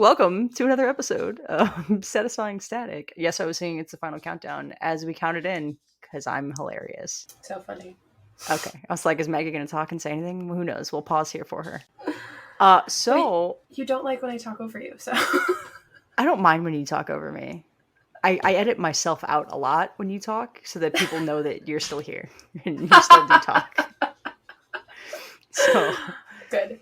welcome to another episode of Satisfying Static. Yes, I was saying it's the final countdown as we count it in because I'm hilarious. So funny. Okay, I was like, is Maggie going to talk and say anything? Who knows? We'll pause here for her. Wait, you don't like when I talk over you, so. I don't mind when you talk over me. I edit myself out a lot when you talk so that people know that you're still here and you still do talk. So good.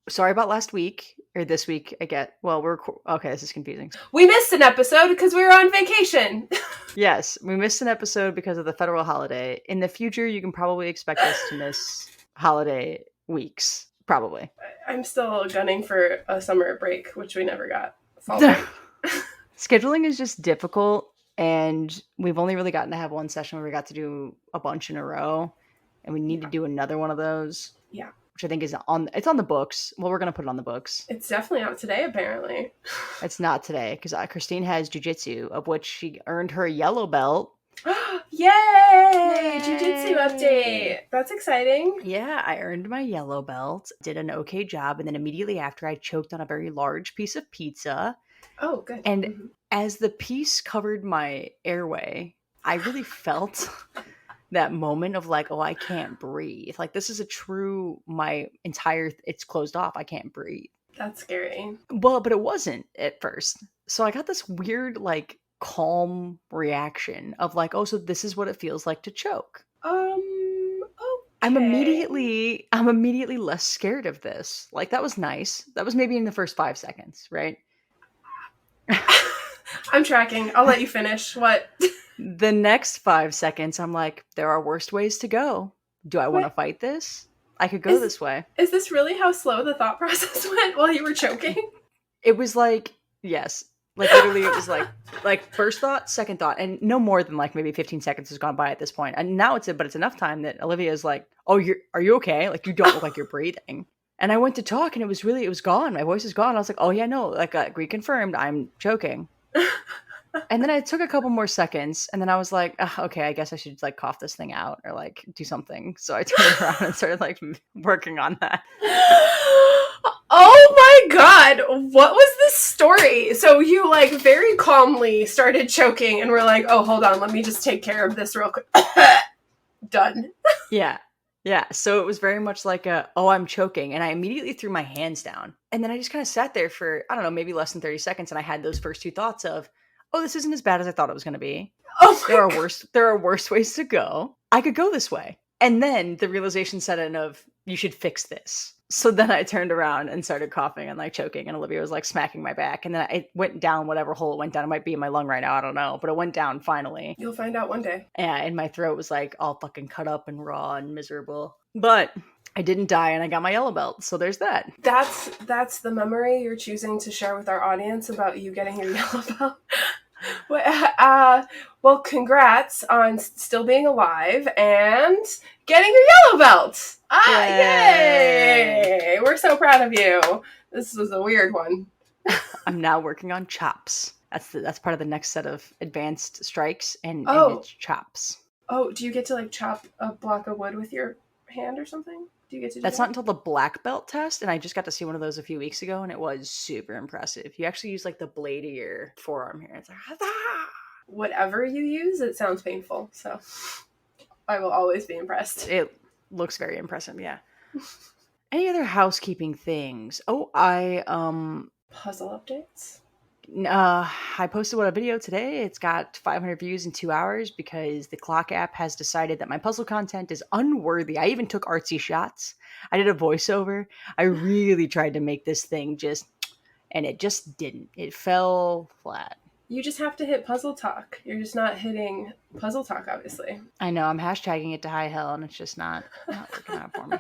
Sorry about last week or this week. Okay, this is confusing. We missed an episode because we were on vacation. Yes, we missed an episode because of the federal holiday. In the future, you can probably expect us to miss holiday weeks. Probably. I'm still gunning for a summer break, which we never got. Fall break. Scheduling is just difficult, and we've only really gotten to have one session where we got to do a bunch in a row, and we need to do another one of those. Yeah. Which I think is on the books. Well, we're going to put it on the books. It's definitely out today, apparently. It's not today, because Christine has jiu-jitsu, of which she earned her yellow belt. Yay! Jiu-jitsu update. That's exciting. Yeah, I earned my yellow belt, did an okay job, and then immediately after I choked on a very large piece of pizza. Oh, good. And as the piece covered my airway, I really felt that moment of like, oh, I can't breathe. Like, this is it's closed off. I can't breathe. That's scary. Well, but it wasn't at first. So I got this weird, like, calm reaction of like, oh, so this is what it feels like to choke. Okay. I'm immediately less scared of this. Like, that was nice. That was maybe in the first 5 seconds, right? I'm tracking. I'll let you finish. What? The next 5 seconds, I'm like, there are worse ways to go. Do I want to fight this? I could go this way. Is this really how slow the thought process went while you were choking? It was like, yes. Like, literally, it was like first thought, second thought, and no more than like maybe 15 seconds has gone by at this point. And now it's enough time that Olivia is like, oh, are you okay? Like, you don't look like you're breathing. And I went to talk, and it was gone. My voice is gone. I was like, oh yeah, no, like reconfirmed, I'm choking. And then I took a couple more seconds, and then I was like, okay, I guess I should like cough this thing out or like do something. So I turned around and started like working on that. Oh my god, what was this story? So you like very calmly started choking and were like, oh, hold on, let me just take care of this real quick. Done. Yeah, so it was very much like I'm choking, and I immediately threw my hands down. And then I just kind of sat there for, I don't know, maybe less than 30 seconds, and I had those first two thoughts of, oh, this isn't as bad as I thought it was going to be. Oh, there are worse ways to go. I could go this way. And then the realization set in of, you should fix this. So then I turned around and started coughing and like choking, and Olivia was like smacking my back, and then it went down whatever hole it went down. It might be in my lung right now, I don't know, but it went down finally. You'll find out one day. Yeah, and my throat was like all fucking cut up and raw and miserable. But I didn't die, and I got my yellow belt, so there's that. That's the memory you're choosing to share with our audience about you getting your yellow belt. Well, congrats on still being alive and getting your yellow belt. Yay! We're so proud of you. This was a weird one. I'm now working on chops. That's part of the next set of advanced strikes, and it's chops. Oh, do you get to like chop a block of wood with your hand or something? Do you get to do That's that? not until the black belt test, and I just got to see one of those a few weeks ago, and it was super impressive. You actually use like the blade of your forearm here. It's like, whatever you use, it sounds painful. So I will always be impressed. It looks very impressive, yeah. Any other housekeeping things? Oh, I puzzle updates. I posted a video today. It's got 500 views in 2 hours because the clock app has decided that my puzzle content is unworthy. I even took artsy shots. I did a voiceover. I really tried to make this thing and it just didn't. It fell flat. You just have to hit puzzle talk. You're just not hitting puzzle talk, obviously. I know. I'm hashtagging it to high hell, and it's just not working out for me.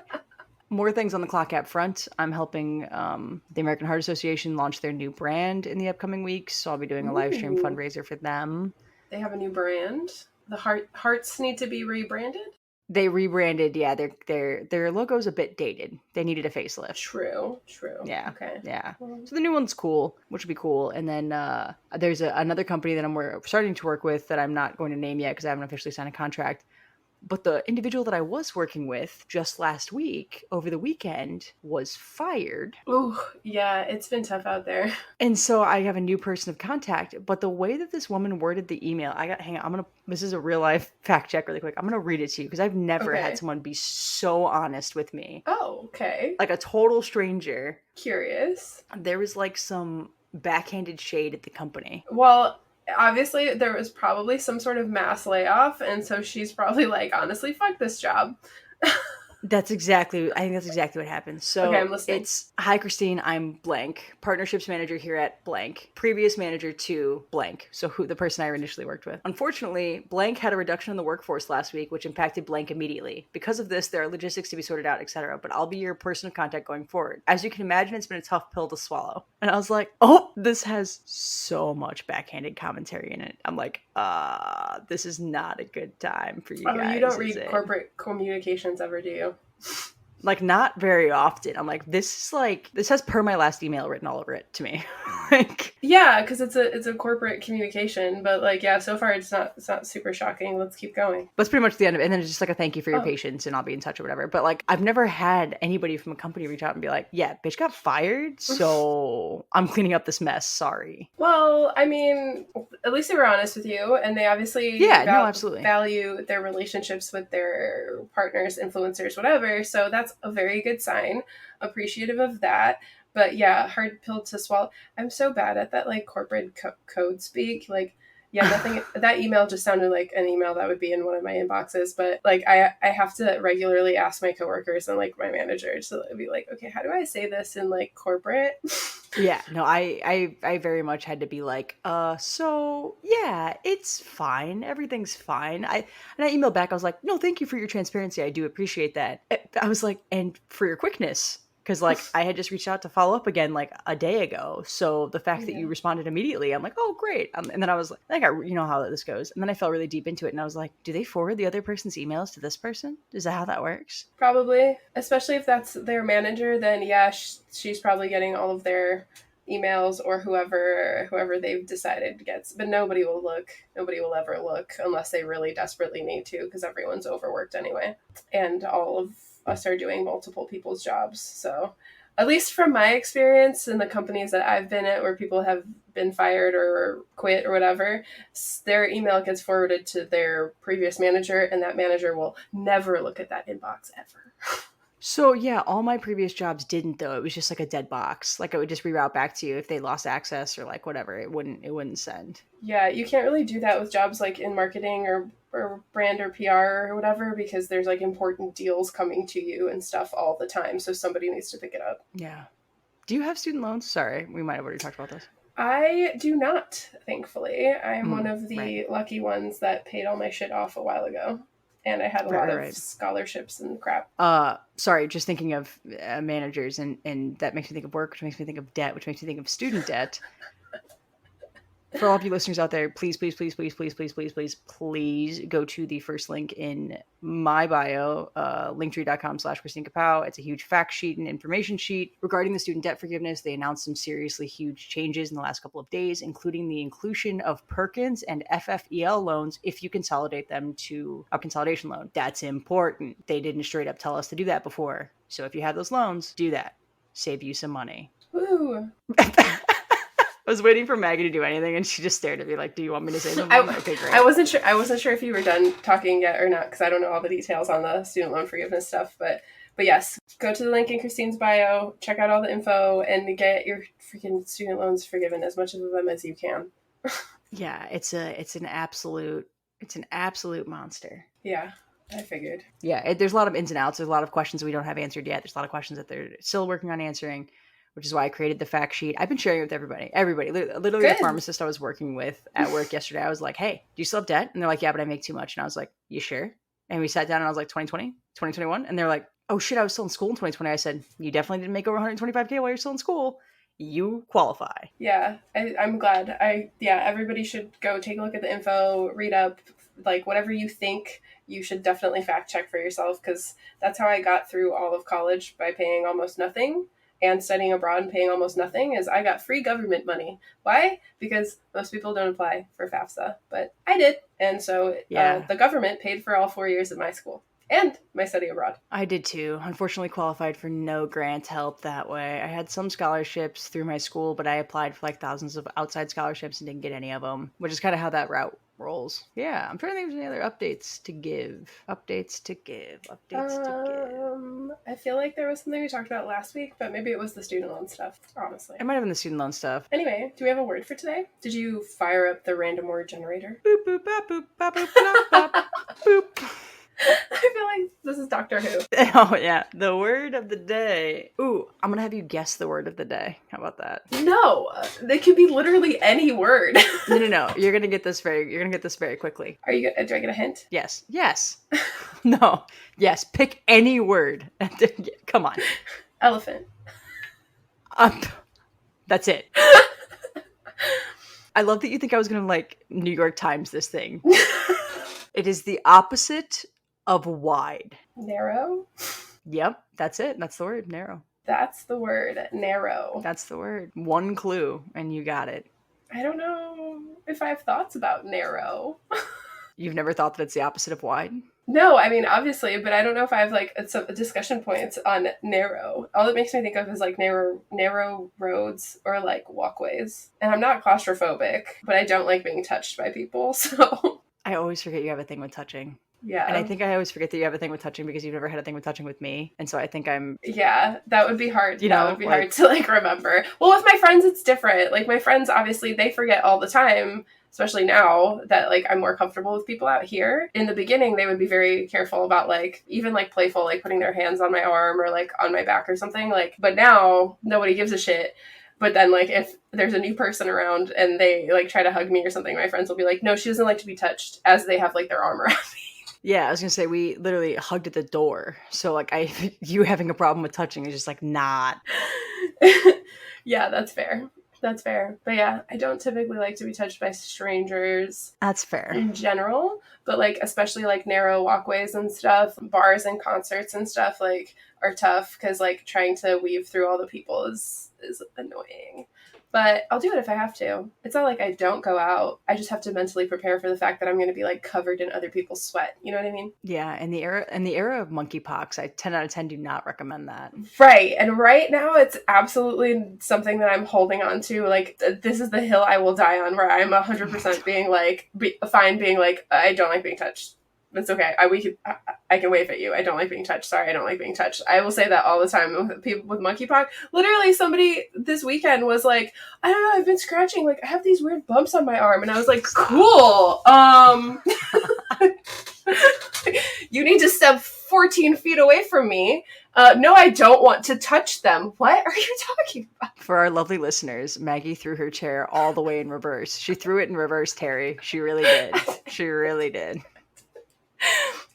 More things on the clock app front. I'm helping the American Heart Association launch their new brand in the upcoming weeks, so I'll be doing a live stream fundraiser for them. They have a new brand. The hearts need to be rebranded. They rebranded. Yeah, their logo's a bit dated. They needed a facelift. True. Yeah. Okay. Yeah. So the new one's cool, which would be cool. And then there's another company that I'm starting to work with that I'm not going to name yet because I haven't officially signed a contract. But the individual that I was working with just last week over the weekend was fired. Ooh, yeah, it's been tough out there. And so I have a new person of contact. But the way that this woman worded the email, hang on, this is a real life fact check really quick. I'm going to read it to you because I've never had Okay. someone be so honest with me. Oh, okay. Like a total stranger. Curious. There was like some backhanded shade at the company. Well, obviously there was probably some sort of mass layoff, and so she's probably like, honestly, fuck this job. I think that's exactly what happened. Okay, So I'm listening. it's, hi, Christine, I'm blank, partnerships manager here at blank, previous manager to blank. So the person I initially worked with. Unfortunately, blank had a reduction in the workforce last week, which impacted blank immediately. Because of this, there are logistics to be sorted out, etc. But I'll be your person of contact going forward. As you can imagine, it's been a tough pill to swallow. And I was like, oh, this has so much backhanded commentary in it. I'm like, this is not a good time for you guys. Oh, you don't read corporate communications ever, do you? Like, not very often. I'm like, this has per my last email written all over it to me. Like, yeah, because it's a corporate communication, but like, yeah, so far it's not super shocking. Let's keep going. that's pretty much the end of it. And then it's just like a thank you for your Oh. patience and I'll be in touch or whatever. But like, I've never had anybody from a company reach out and be like, yeah, bitch got fired, so I'm cleaning up this mess. Sorry. Well, I mean, at least they were honest with you, and they obviously Absolutely. value their relationships with their partners, influencers, whatever. So that's a very good sign. Appreciative of that. But yeah, hard pill to swallow. I'm so bad at that, like, corporate code speak. Like, yeah, nothing. That email just sounded like an email that would be in one of my inboxes. But like, I have to regularly ask my coworkers and like my manager to be like, okay, how do I say this in like corporate? Yeah, no, I very much had to be like, so yeah, it's fine. Everything's fine. I emailed back. I was like, no, thank you for your transparency. I do appreciate that. I was like, and for your quickness, because like I had just reached out to follow up again like a day ago. So the fact that you responded immediately, I'm like, oh great. And then I was like, you know how this goes. And then I fell really deep into it, and I was like, do they forward the other person's emails to this person? Is that how that works? Probably, especially if that's their manager, then yeah, she's probably getting all of their emails, or whoever they've decided gets. But nobody will look. Nobody will ever look unless they really desperately need to, because everyone's overworked anyway, and all of us are doing multiple people's jobs. So, at least from my experience in the companies that I've been at, where people have been fired or quit or whatever, their email gets forwarded to their previous manager, and that manager will never look at that inbox ever. So yeah, all my previous jobs didn't though. It was just like a dead box. Like it would just reroute back to you if they lost access or like whatever. It wouldn't send. Yeah, you can't really do that with jobs like in marketing or brand or PR or whatever, because there's like important deals coming to you and stuff all the time. So somebody needs to pick it up. Yeah. Do you have student loans? Sorry, we might have already talked about this. I do not, thankfully. I'm one of the lucky ones that paid all my shit off a while ago. And I had a lot of scholarships and crap. Sorry, just thinking of managers, and that makes me think of work, which makes me think of debt, which makes me think of student debt. For all of you listeners out there, please go to the first link in my bio, linktree.com/Christine Kapow. It's a huge fact sheet and information sheet regarding the student debt forgiveness. They announced some seriously huge changes in the last couple of days, including the inclusion of Perkins and FFEL loans if you consolidate them to a consolidation loan. That's important. They didn't straight up tell us to do that before. So if you have those loans, do that. Save you some money. Woo! I was waiting for Maggie to do anything, and she just stared at me like, "Do you want me to say something?" Okay, great. I wasn't sure if you were done talking yet or not, because I don't know all the details on the student loan forgiveness stuff. But yes, go to the link in Christine's bio, check out all the info, and get your freaking student loans forgiven, as much of them as you can. Yeah, it's an absolute monster. Yeah, I figured. Yeah, there's a lot of ins and outs. There's a lot of questions we don't have answered yet. There's a lot of questions that they're still working on answering, which is why I created the fact sheet. I've been sharing it with everybody. Literally the pharmacist I was working with at work yesterday, I was like, hey, do you still have debt? And they're like, yeah, but I make too much. And I was like, you sure? And we sat down and I was like, 2020, 2021? And they're like, oh shit, I was still in school in 2020. I said, you definitely didn't make over 125K while you're still in school. You qualify. Yeah, I'm glad. Everybody should go take a look at the info, read up, like whatever you think, you should definitely fact check for yourself, because that's how I got through all of college, by paying almost nothing. and studying abroad and paying almost nothing is I got free government money. Why? Because most people don't apply for FAFSA, but I did. And so the government paid for all 4 years of my school and my study abroad. I did too. Unfortunately qualified for no grant help that way. I had some scholarships through my school, but I applied for like thousands of outside scholarships and didn't get any of them, which is kind of how that route rolls. Yeah, I'm trying to think if there's any other updates to give. I feel like there was something we talked about last week, but maybe it was the student loan stuff, honestly. It might have been the student loan stuff. Anyway, do we have a word for today? Did you fire up the random word generator? Boop, boop, bop, boop, bop, boop, bop, bop, boop. I feel like this is Doctor Who. Oh, yeah. The word of the day. Ooh, I'm going to have you guess the word of the day. How about that? No, they could be literally any word. No. You're going to get this very quickly. Do I get a hint? Yes. No. Yes. Pick any word. Come on. Elephant. Up. That's it. I love that you think I was going to like New York Times this thing. It is the opposite of wide. Narrow? Yep, that's it. That's the word, narrow. That's the word, narrow. That's the word. One clue, and you got it. I don't know if I have thoughts about narrow. You've never thought that it's the opposite of wide? No, I mean, obviously, but I don't know if I have, like, a discussion points on narrow. All it makes me think of is, like, narrow roads or, like, walkways. And I'm not claustrophobic, but I don't like being touched by people, so... I always forget you have a thing with touching. Yeah. And I think I always forget that you have a thing with touching because you've never had a thing with touching with me. And so I think I'm... Yeah, that would be hard. That would be hard to, like, remember. Well, with my friends, it's different. Like, my friends, obviously, they forget all the time, especially now that, like, I'm more comfortable with people out here. In the beginning, they would be very careful about, like, even, like, playful, like, putting their hands on my arm or, like, on my back or something. Like, but now, nobody gives a shit. But then, like, if there's a new person around and they, like, try to hug me or something, my friends will be like, no, she doesn't like to be touched, as they have, like, their arm around me. Yeah, I was gonna say, we literally hugged at the door. So, like, you having a problem with touching is just, like, not. Yeah, that's fair. That's fair. But yeah, I don't typically like to be touched by strangers. That's fair. In general. But, like, especially, like, narrow walkways and stuff, bars and concerts and stuff, like, are tough because, like, trying to weave through all the people is annoying. But I'll do it if I have to. It's not like I don't go out. I just have to mentally prepare for the fact that I'm going to be, like, covered in other people's sweat. You know what I mean? Yeah, in the era of monkeypox, I 10 out of 10 do not recommend that. Right. And right now, it's absolutely something that I'm holding on to. Like, this is the hill I will die on, where I'm 100% being, like, fine being, like, I don't like being touched. It's okay. I can wave at you. I don't like being touched. Sorry, I don't like being touched. I will say that all the time with people with monkeypox. Literally, somebody this weekend was like, I don't know, I've been scratching. Like, I have these weird bumps on my arm. And I was like, cool. You need to step 14 feet away from me. No, I don't want to touch them. What are you talking about? For our lovely listeners, Maggie threw her chair all the way in reverse. She threw it in reverse, Terry. She really did. She really did.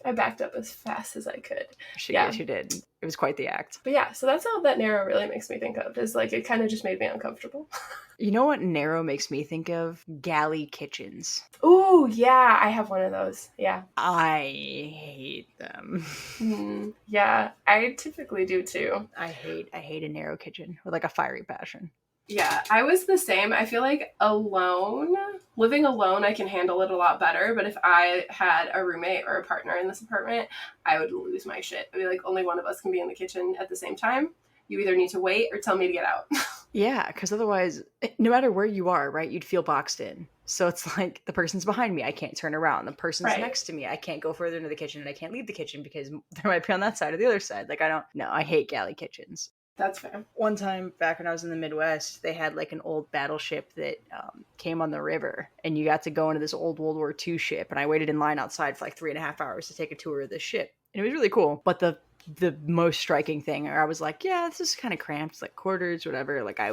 I backed up as fast as I could. She did. It was quite the act. But yeah, so that's all that narrow really makes me think of, is, like, it kind of just made me uncomfortable. You know what narrow makes me think of? Galley kitchens. Ooh, yeah, I have one of those. Yeah. I hate them. Yeah, I typically do too. I hate a narrow kitchen with, like, a fiery passion. Yeah, I was the same. I feel like living alone, I can handle it a lot better. But if I had a roommate or a partner in this apartment, I would lose my shit. I'd be like, only one of us can be in the kitchen at the same time. You either need to wait or tell me to get out. Yeah, because otherwise, no matter where you are, right, you'd feel boxed in. So it's like, the person's behind me, I can't turn around. The person's next to me, I can't go further into the kitchen, and I can't leave the kitchen because they might be on that side or the other side. Like, I hate galley kitchens. That's fair. One time back when I was in the Midwest, they had, like, an old battleship that came on the river, and you got to go into this old World War II ship, and I waited in line outside for like 3.5 hours to take a tour of this ship. And it was really cool. But the most striking thing, or I was like, yeah, this is kind of cramped. It's like quarters, whatever. Like, I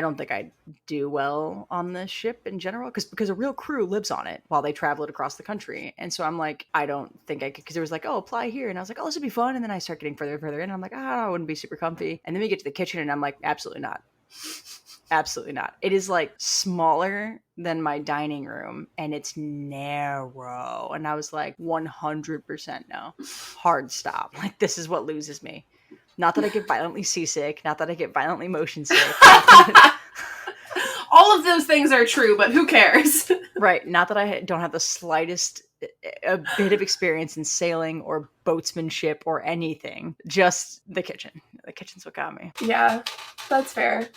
don't think I'd do well on this ship in general, because a real crew lives on it while they travel it across the country. And so I'm like, I don't think I could, because it was like, oh, apply here. And I was like, oh, this would be fun. And then I start getting further and further in, and I'm like, I wouldn't be super comfy. And then we get to the kitchen, and I'm like, absolutely not. Absolutely not. It is, like, smaller than my dining room, and it's narrow. And I was like, 100% no. Hard stop. Like, this is what loses me. Not that I get violently seasick, not that I get violently motion sick. Not that All of those things are true, but who cares? right, not that I don't have the slightest a bit of experience in sailing or boatsmanship or anything. Just the kitchen. The kitchen's what got me. Yeah, that's fair.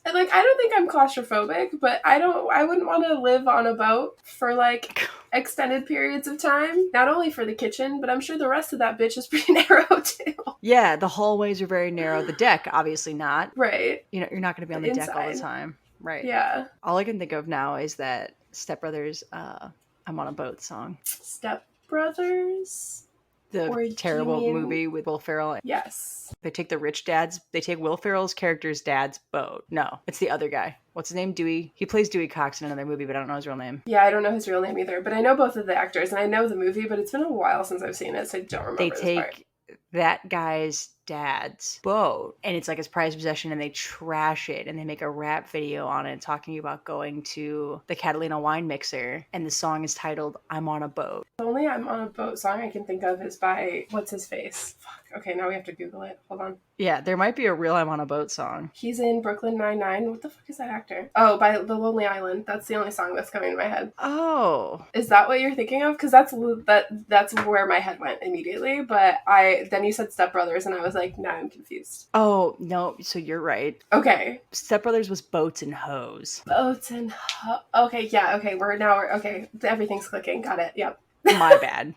And like, I don't think I'm claustrophobic, but I wouldn't want to live on a boat for like extended periods of time. Not only for the kitchen, but I'm sure the rest of that bitch is pretty narrow too. Yeah, the hallways are very narrow. The deck, obviously not. Right. You know, you're not going to be on the deck all the time. Right. Yeah. All I can think of now is that Step Brothers, I'm on a boat song. Step Brothers? The terrible movie with Will Ferrell. Yes. They take they take Will Ferrell's character's dad's boat. No, it's the other guy. What's his name? Dewey. He plays Dewey Cox in another movie, but I don't know his real name. Yeah, I don't know his real name either, but I know both of the actors, and I know the movie, but it's been a while since I've seen it, so I don't remember. They this take part. that guy's dad's boat, and it's like his prized possession, and they trash it, and they make a rap video on it talking about going to the Catalina wine mixer, and the song is titled I'm on a Boat. The only I'm on a boat song I can think of is by, what's his face? Fuck. Okay, now we have to Google it. Hold on. Yeah, there might be a real I'm on a Boat song. He's in Brooklyn Nine-Nine. What the fuck is that actor? Oh, by The Lonely Island. That's the only song that's coming to my head. Oh. Is that what you're thinking of? Because that's where my head went immediately. But then you said Step Brothers, and I was like, nah, I'm confused. Oh, no, so you're right. Okay. Step Brothers was Boats and Hoes. Boats and okay, yeah, okay. We're okay. Everything's clicking. Got it. Yep. My bad.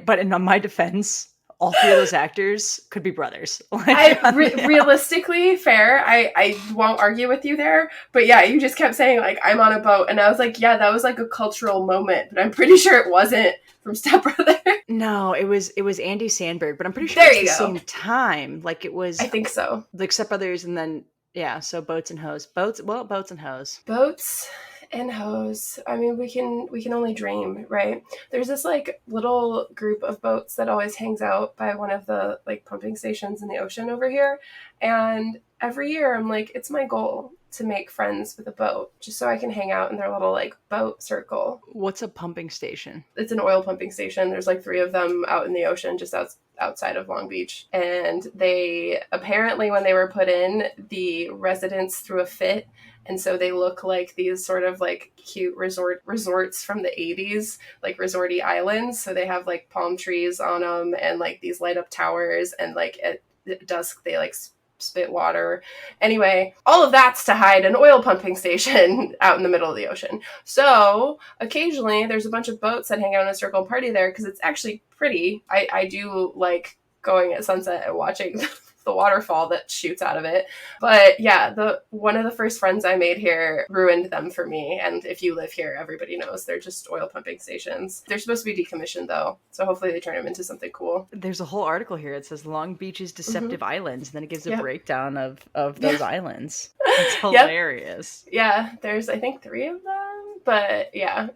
But in my defense, all three of those actors could be brothers. Like, realistically, fair. I won't argue with you there. But yeah, you just kept saying like I'm on a boat, and I was like, yeah, that was like a cultural moment, but I'm pretty sure it wasn't from Step Brother. No, it was Andy Samberg, but I'm pretty sure there it's the same time. Like it was. I think so. Like Step Brothers, and then yeah, so Boats and Hoes. Boats and Hoes. Boats and hoes. I mean, we can only dream, right? There's this like little group of boats that always hangs out by one of the like pumping stations in the ocean over here, and every year I'm like, it's my goal to make friends with a boat just so I can hang out in their little like boat circle. What's a pumping station? It's an oil pumping station. There's like 3 of them out in the ocean just outside of Long Beach, and they apparently, when they were put in, the residents threw a fit. And so they look like these sort of like cute resorts from the 80s, like resorty islands. So they have like palm trees on them and like these light up towers, and like at dusk they like spit water. Anyway, all of that's to hide an oil pumping station out in the middle of the ocean. So occasionally there's a bunch of boats that hang out in a circle and party there because it's actually pretty. I do like going at sunset and watching the waterfall that shoots out of it. But yeah, one of the first friends I made here ruined them for me. And if you live here, everybody knows they're just oil pumping stations. They're supposed to be decommissioned though, so hopefully they turn them into something cool. There's a whole article here. It says Long Beach's deceptive islands, and then it gives a breakdown of those islands. It's hilarious. Yeah, there's I think 3 of them, but yeah.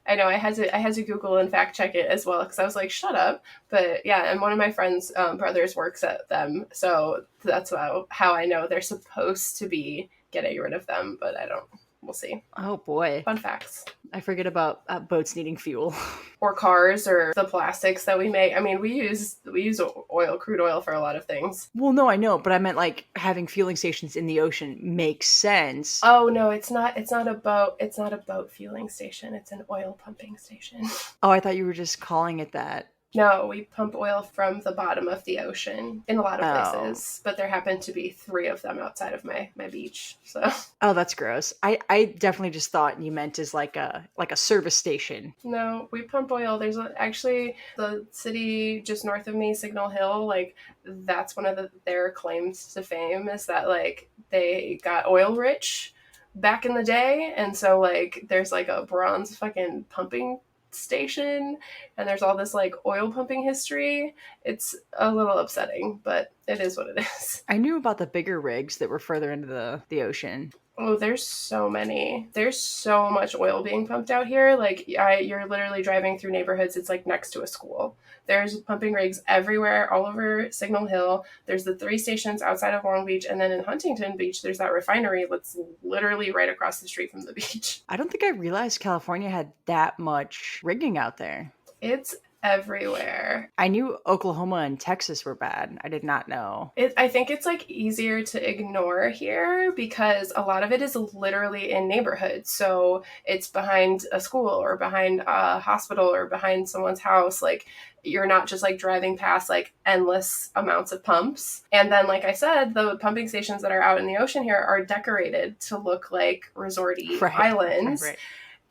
I know I had to Google and fact check it as well because I was like, shut up. But yeah, and one of my friends' brothers works at them, so that's how I know they're supposed to be getting rid of them, but I don't. We'll see. Oh boy. Fun facts. I forget about boats needing fuel. Or cars, or the plastics that we make. I mean, we use crude oil for a lot of things. Well, no, I know, but I meant like having fueling stations in the ocean makes sense. Oh no, it's not a boat. It's not a boat fueling station. It's an oil pumping station. Oh, I thought you were just calling it that. No, we pump oil from the bottom of the ocean in a lot of places, but there happen to be 3 of them outside of my beach. So. Oh, that's gross. I definitely just thought you meant as like a service station. No, we pump oil. There's actually the city just north of me, Signal Hill. Like that's one of their claims to fame is that like they got oil rich back in the day, and so like there's like a bronze fucking pumping station, and there's all this like oil pumping history. It's a little upsetting, but it is what it is. I knew about the bigger rigs that were further into the ocean. Oh, there's so many. There's so much oil being pumped out here. Like, you're literally driving through neighborhoods. It's like next to a school. There's pumping rigs everywhere, all over Signal Hill. There's the 3 stations outside of Long Beach. And then in Huntington Beach, there's that refinery that's literally right across the street from the beach. I don't think I realized California had that much rigging out there. It's everywhere. I knew Oklahoma and Texas were bad. I did not know. I think it's like easier to ignore here because a lot of it is literally in neighborhoods. So it's behind a school or behind a hospital or behind someone's house. Like you're not just like driving past like endless amounts of pumps. And then, like I said, the pumping stations that are out in the ocean here are decorated to look like resorty islands. Right.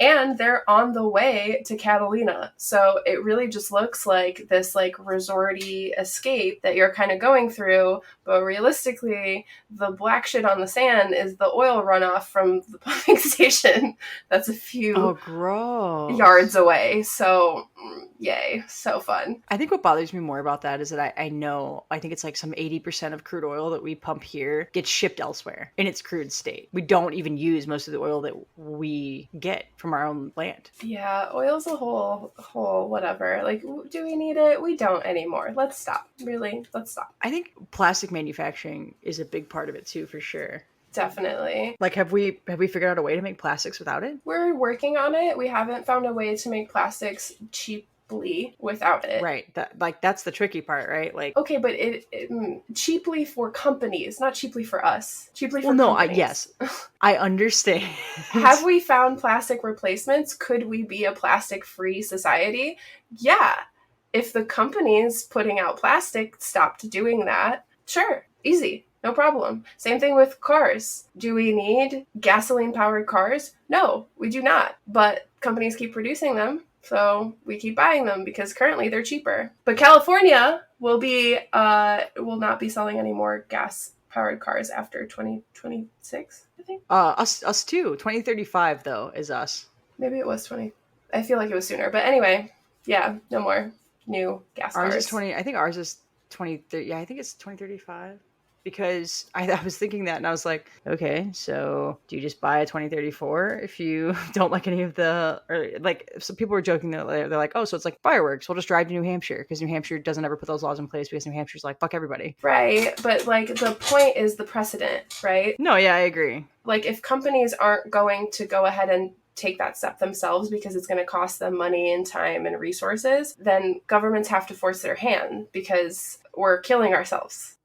And they're on the way to Catalina. So it really just looks like this like resorty escape that you're kind of going through. But realistically, the black shit on the sand is the oil runoff from the pumping station that's a few gross. yards away. So yay, so fun. I think what bothers me more about that is that I know, I think it's like some 80% of crude oil that we pump here gets shipped elsewhere in its crude state. We don't even use most of the oil that we get from our own land. Yeah, oil's a whole whatever. Like, do we need it? We don't anymore. Let's stop. Really, let's stop. I think plastic manufacturing is a big part of it too, for sure. Definitely. Like, have we figured out a way to make plastics without it? We're working on it. We haven't found a way to make plastics cheaply without it. Right. That's the tricky part, right? Like, okay, but it cheaply for companies, not cheaply for us. Cheaply for companies. Yes, I understand. Have we found plastic replacements? Could we be a plastic-free society? Yeah. If the companies putting out plastic stopped doing that, sure, easy. No problem. Same thing with cars. Do we need gasoline-powered cars? No, we do not. But companies keep producing them, so we keep buying them because currently they're cheaper. But California will not be selling any more gas-powered cars after 2026, I think. Us too. 2035 though is us. Maybe it was 20. I feel like it was sooner. But anyway, yeah, no more new gas cars. Ours is 20. I think ours is 2030. Yeah, I think it's 2035. Because I was thinking that and I was like, okay, so do you just buy a 2034 if you don't like any of the, or like some people were joking that they're like, oh, so it's like fireworks. We'll just drive to New Hampshire because New Hampshire doesn't ever put those laws in place because New Hampshire's like, fuck everybody. Right. But like the point is the precedent, right? No, yeah, I agree. Like if companies aren't going to go ahead and take that step themselves because it's going to cost them money and time and resources, then governments have to force their hand because we're killing ourselves.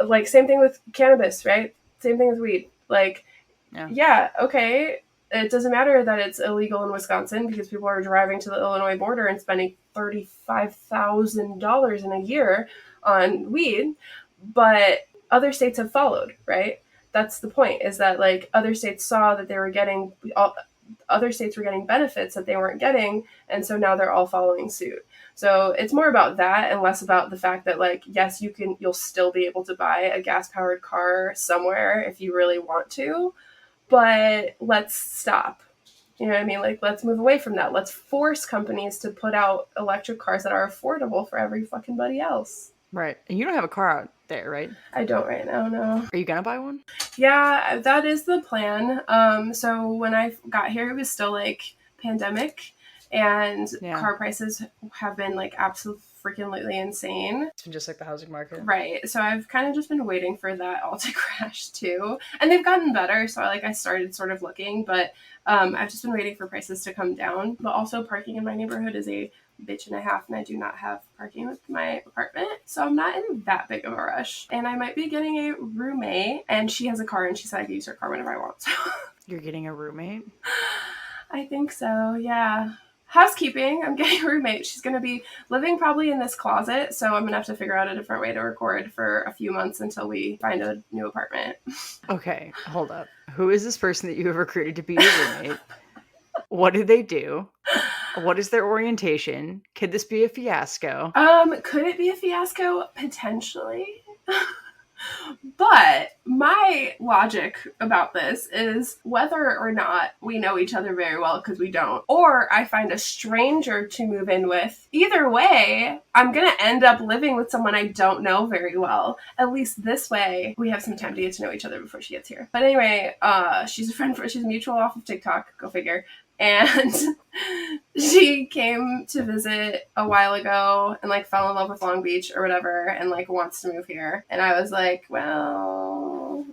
Like, same thing with cannabis, right? Same thing with weed. Like, yeah, okay, it doesn't matter that it's illegal in Wisconsin because people are driving to the Illinois border and spending $35,000 in a year on weed, but other states have followed, right? That's the point, is that, like, other states saw that they were getting, other states were getting benefits that they weren't getting, and so now they're all following suit. So it's more about that and less about the fact that, like, yes, you'll still be able to buy a gas-powered car somewhere if you really want to, but let's stop. You know what I mean? Like, let's move away from that. Let's force companies to put out electric cars that are affordable for every fucking buddy else. Right. And you don't have a car out there, right? I don't right now, no. Are you gonna buy one? Yeah, that is the plan. So when I got here, it was still, like, pandemic. And car prices have been like absolutely freaking insane. It's been just like the housing market. Right. So I've kind of just been waiting for that all to crash too. And they've gotten better. So I started sort of looking, but I've just been waiting for prices to come down. But also parking in my neighborhood is a bitch and a half, and I do not have parking with my apartment. So I'm not in that big of a rush. And I might be getting a roommate, and she has a car and she said I can use her car whenever I want. So you're getting a roommate? I think so, yeah. Housekeeping, I'm getting a roommate. She's going to be living probably in this closet, so I'm going to have to figure out a different way to record for a few months until we find a new apartment. Okay, hold up. Who is this person that you have recruited to be your roommate? What do they do? What is their orientation? Could this be a fiasco? Could it be a fiasco? Potentially. But my logic about this is whether or not we know each other very well, because we don't, or I find a stranger to move in with, either way, I'm going to end up living with someone I don't know very well. At least this way, we have some time to get to know each other before she gets here. But anyway, she's a mutual off of TikTok, go figure. And she came to visit a while ago and like fell in love with Long Beach or whatever and like wants to move here. And I was like, well,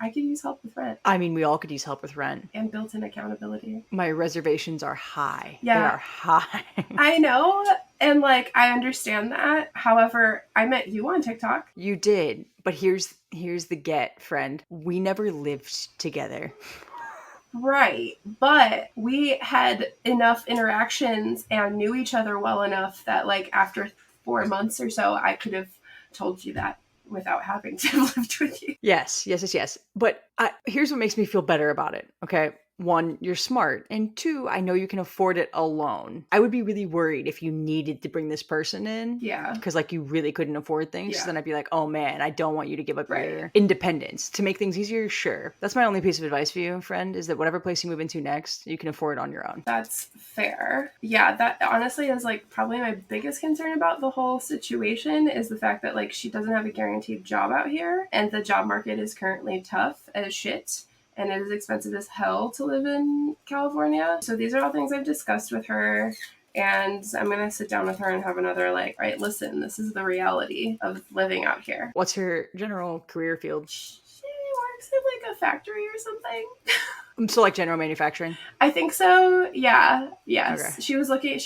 I could use help with rent. I mean, we all could use help with rent. And built-in accountability. My reservations are high. Yeah. They are high. I know. And like, I understand that. However, I met you on TikTok. You did, but here's the get, friend. We never lived together. Right. But we had enough interactions and knew each other well enough that, like, after 4 months or so, I could have told you that without having to have lived with you. Yes, yes, yes, yes. But here's what makes me feel better about it. Okay. One, you're smart. And two, I know you can afford it alone. I would be really worried if you needed to bring this person in. Yeah. Because, like, you really couldn't afford things. Yeah. So then I'd be like, oh man, I don't want you to give up Right. your independence. To make things easier, sure. That's my only piece of advice for you, friend, is that whatever place you move into next, you can afford on your own. That's fair. Yeah, that honestly is like probably my biggest concern about the whole situation is the fact that like she doesn't have a guaranteed job out here, and the job market is currently tough as shit. And it is expensive as hell to live in California. So these are all things I've discussed with her. And I'm going to sit down with her and have another like, all right, listen, this is the reality of living out here. What's her general career field? She works in like a factory or something. So like general manufacturing? I think so. Yeah. Yes. Okay. She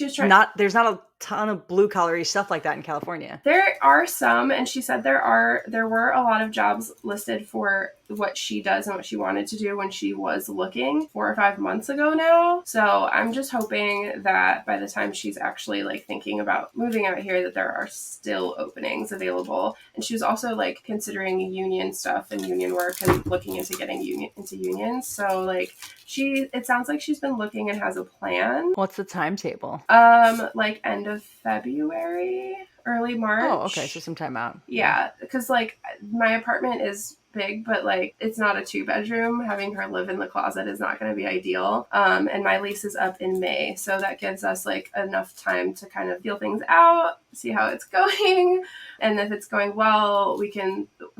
was trying. There's not a ton of blue collar stuff like that in California. There are some, and she said there were a lot of jobs listed for what she does and what she wanted to do when she was looking 4 or 5 months ago now. So I'm just hoping that by the time she's actually like thinking about moving out here, that there are still openings available. And she was also like considering union stuff and union work and looking into getting into unions. So like it sounds like she's been looking and has a plan. What's the timetable? Like end of February, early March. Oh, okay, so some time out. Yeah, because like my apartment is big, but like it's not a 2-bedroom. Having her live in the closet is not going to be ideal. And my lease is up in May, so that gives us like enough time to kind of feel things out, see how it's going, and if it's going well,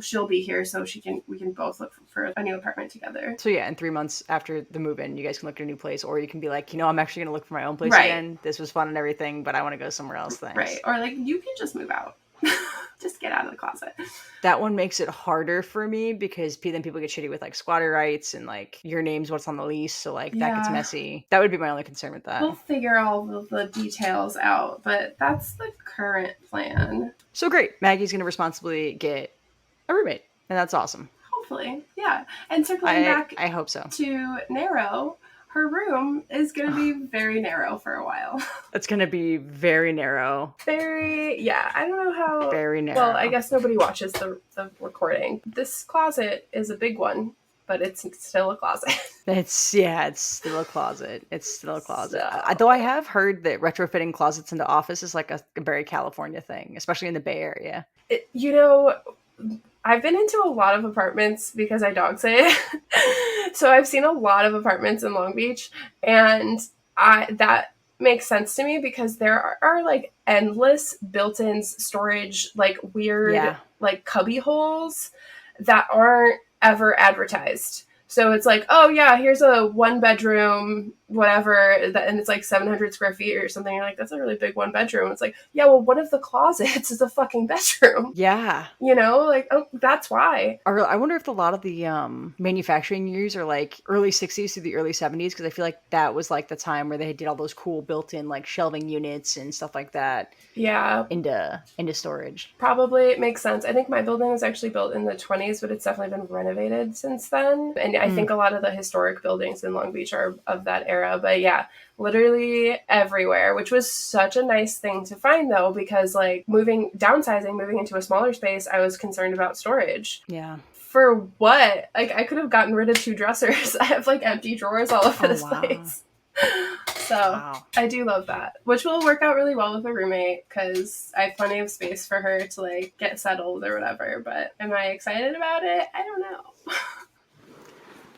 she'll be here, so we can both look for a new apartment together. So yeah, in 3 months after the move-in, you guys can look at a new place, or you can be like, I'm actually going to look for my own place again. This was fun and everything, but I want to go somewhere else. Thanks. Right, or like you can just move out. Just get out of the closet. That one makes it harder for me because then people get shitty with like squatter rights and like your name's what's on the lease, so like that gets messy. That would be my only concern with that. We'll figure all of the details out, but that's the current plan. So great. Maggie's going to responsibly get a roommate, and that's awesome. Hopefully, yeah. And circling back, I hope so. To narrow, her room is going to be very narrow for a while. It's going to be very narrow. I don't know how. Very narrow. Well, I guess nobody watches the recording. This closet is a big one, but it's still a closet. It's still a closet. It's still a closet. Though I have heard that retrofitting closets into office is like a very California thing, especially in the Bay Area. I've been into a lot of apartments because I dog sit. So I've seen a lot of apartments in Long Beach, and that makes sense to me because there are like endless built-in storage, like weird like cubby holes that aren't ever advertised. So it's like, oh yeah, here's a 1-bedroom, whatever, and it's like 700 square feet or something. You're like, that's a really big 1-bedroom. It's like, yeah, well, one of the closets is a fucking bedroom. Yeah. Like, oh, that's why. I wonder if a lot of the manufacturing years are like early 60s to the early 70s, because I feel like that was like the time where they did all those cool built-in like shelving units and stuff like that. Yeah. Into storage. Probably. It makes sense. I think my building was actually built in the 20s, but it's definitely been renovated since then. And I think a lot of the historic buildings in Long Beach are of that era. But yeah, literally everywhere, which was such a nice thing to find though, because like moving into a smaller space, I was concerned about storage. Yeah. For what? Like I could have gotten rid of 2 dressers. I have like empty drawers all over this place. So I do love that, which will work out really well with a roommate because I have plenty of space for her to like get settled or whatever. But am I excited about it? I don't know.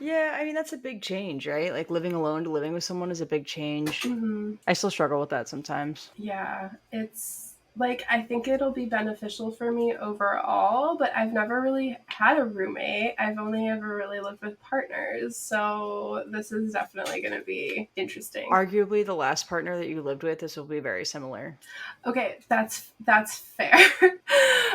Yeah, I mean, that's a big change, right? Like living alone to living with someone is a big change. Mm-hmm. I still struggle with that sometimes. Yeah, it's like, I think it'll be beneficial for me overall, but I've never really had a roommate. I've only ever really lived with partners. So this is definitely going to be interesting. Arguably the last partner that you lived with, this will be very similar. Okay, that's fair.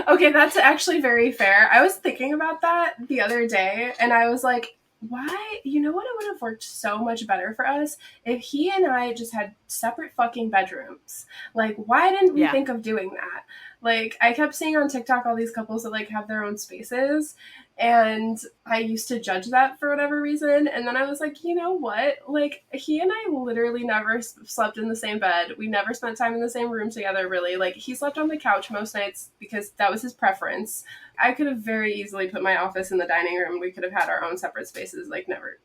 Okay, that's actually very fair. I was thinking about that the other day and I was like, why? You know what? It would have worked so much better for us if he and I just had separate fucking bedrooms. Like, why didn't we Yeah. think of doing that? Like, I kept seeing on TikTok all these couples that like have their own spaces, and I used to judge that for whatever reason. And then I was like, you know what? Like, he and I literally never slept in the same bed. We never spent time in the same room together, really. Like, he slept on the couch most nights because that was his preference. I could have very easily put my office in the dining room. We could have had our own separate spaces. Like, never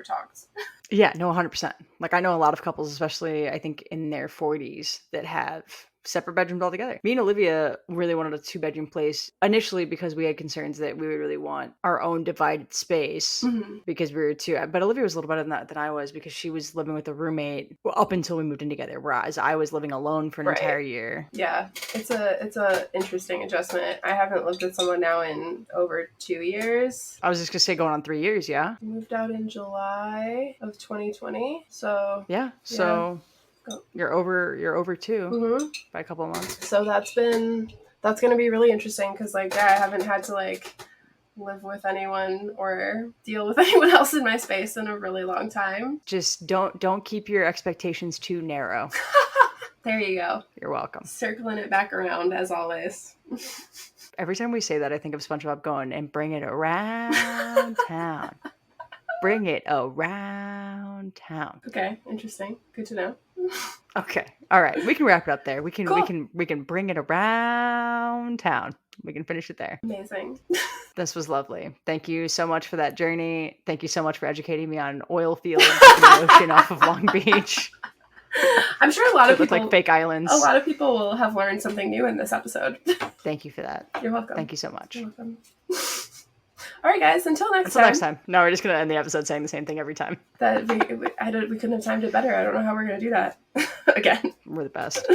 talked. Yeah, no, 100%. Like, I know a lot of couples, especially I think in their 40s, that have separate bedrooms altogether. Me and Olivia really wanted a 2-bedroom place initially because we had concerns that we would really want our own divided space because we were two. But Olivia was a little better than that than I was because she was living with a roommate up until we moved in together, whereas I was living alone for an entire year. Yeah, it's a interesting adjustment. I haven't lived with someone now in over 2 years. I was just gonna say going on 3 years, yeah. We moved out in July of 2020, so yeah. So you're over 2 by a couple of months. So that's going to be really interesting because like I haven't had to like live with anyone or deal with anyone else in my space in a really long time. Just don't keep your expectations too narrow. There you go. You're welcome. Circling it back around as always. Every time we say that, I think of SpongeBob going and bring it around town. Bring it around town. Okay, interesting. Good to know. Okay, all right. We can wrap it up there. We can bring it around town. We can finish it there. Amazing. This was lovely. Thank you so much for that journey. Thank you so much for educating me on oil fields and the ocean off of Long Beach. I'm sure a lot of people look like fake islands. A lot of people will have learned something new in this episode. Thank you for that. You're welcome. Thank you so much. You're welcome. All right, guys. Until next time. No, we're just gonna end the episode saying the same thing every time. We couldn't have timed it better. I don't know how we're gonna do that again. We're the best.